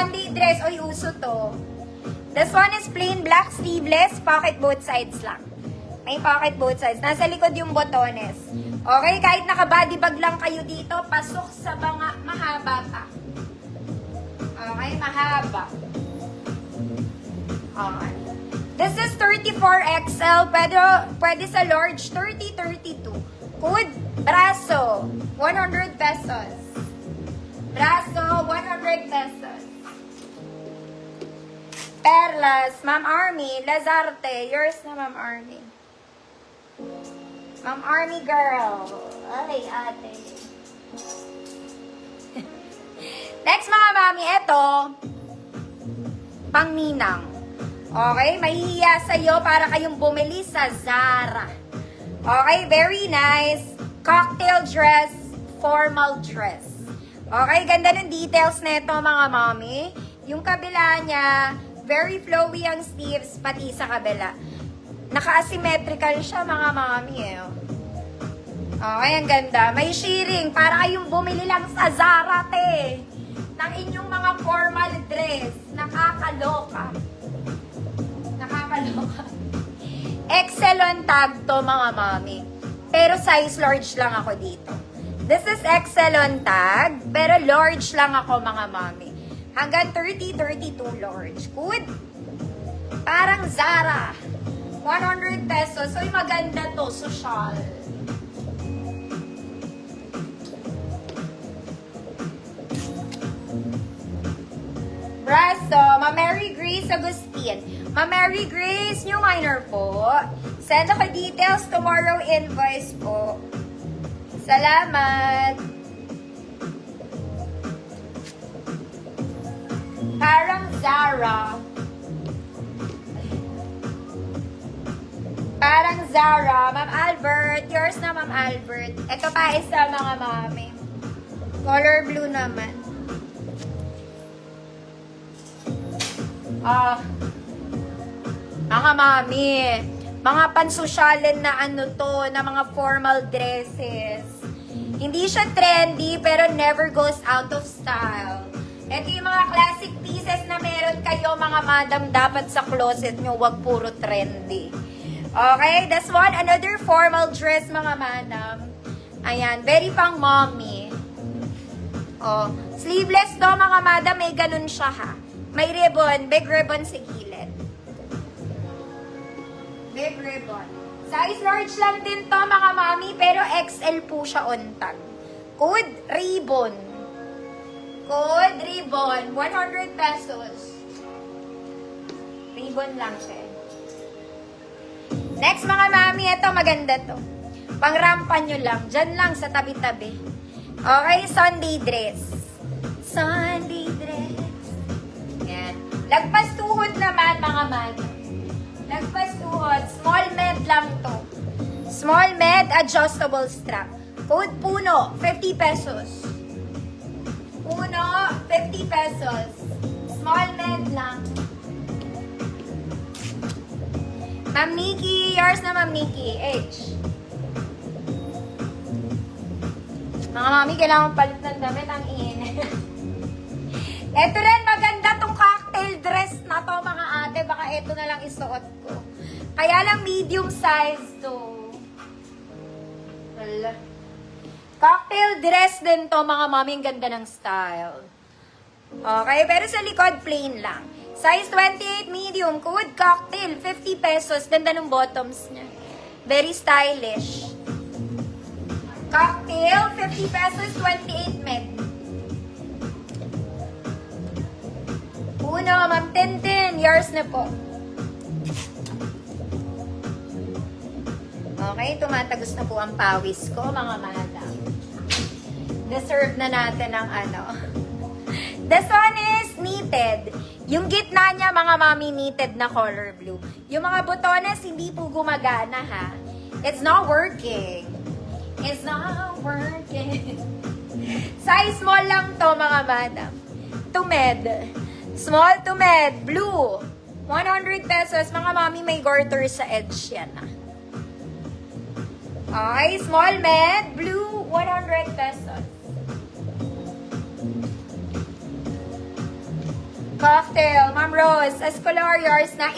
Sunday dress. Oy, uso to. This one is plain black sleeveless. Pocket both sides lang. May pocket both sides. Nasa likod yung botones. Okay, kahit naka-body bag lang kayo dito, pasok sa mga mahaba pa. Okay, mahaba. Okay. This is 34XL. Pwede sa large, 30-32. Code, braso, 100 pesos. Braso, 100 pesos. Perlas, Ma'am Army, Lazarte. Yours na, Ma'am Army. Ma'am Army girl. Ay, ate. Next, mga mami, eto. Pangninang. Okay, mahihiya sa'yo para kayong bumili sa Zara. Okay, very nice. Cocktail dress, formal dress. Okay, ganda ng details nito mga mami. Yung kabila niya, very flowy ang sleeves, pati sa kabila. Naka-asymmetrical siya mga mami eh. Okay, ang ganda. May shearing, para kayong bumili lang sa Zara, te. Ng inyong mga formal dress. Nakakaloka. Nakakaloka. Excellent tag to mga mami. Pero size large lang ako dito. This is excellent tag, pero large lang ako mga mami. Hanggang 30-32 large. Good. Parang Zara. 100 pesos. So, maganda to. Social. Braso, Ma-Mary Grace Agustin. Ma-Mary Grace, new minor po. Send ako details tomorrow, invoice po. Salamat. Parang Zara. Parang Zara. Ma'am Albert. Yours na, Ma'am Albert. Ito pa isa, mga mami. Color blue naman. Mga mami, mga pansosyalin na ano to, na mga formal dresses. Hindi siya trendy, pero never goes out of style. Ito yung mga classic pieces na meron kayo, mga madam, dapat sa closet nyo, wag puro trendy. Okay, this one, another formal dress, mga madam. Ayan, very pang mommy. Oh, sleeveless to, mga madam, may ganun siya ha. May ribbon, big ribbon sa gilid. Big ribbon. Size large lang din to mga mami, pero XL po siya on tag. Code ribbon. Code ribbon, 100 pesos. Ribbon lang siya. Next mga mami, ito maganda to. Pangrampa nyo lang, dyan lang sa tabi-tabi. Okay, Sunday dress. Sunday dress. Lagpas tuhod naman, mga mami. Lagpas tuhod. Small med lang to. Small med, adjustable strap. Code Puno, 50 pesos. Puno, 50 pesos. Small med lang. Ma'am Nikki, yours na, Ma'am Nikki. H. Mga mami, kailangan palit ng damit. Ang init. Ito rin, maganda tong cocktail dress na to, mga ate. Baka ito na lang isuot ko. Kaya lang medium size to. Wala. Cocktail dress din to, mga mami. Ang ganda ng style. Okay, pero sa likod, plain lang. Size 28 medium. Code cocktail, 50 pesos. Ganda ng bottoms niya. Very stylish. Cocktail, 50 pesos, 28 med. Uno, Ma'am Tintin, yours na po. Okay, tumatagos na po ang pawis ko, mga madam. Deserve na natin ang ano. This one is knitted. Yung gitna niya, mga mami, knitted na color blue. Yung mga botones, hindi po gumagana, ha? It's not working. It's not working. Size small lang to, mga madam. To med. Small to med, blue. 100 pesos. Mga mami, may garter sa edge yan. Okay, small med, blue, 100 pesos. Cocktail, Ma'am Rose, Escolor, yours na.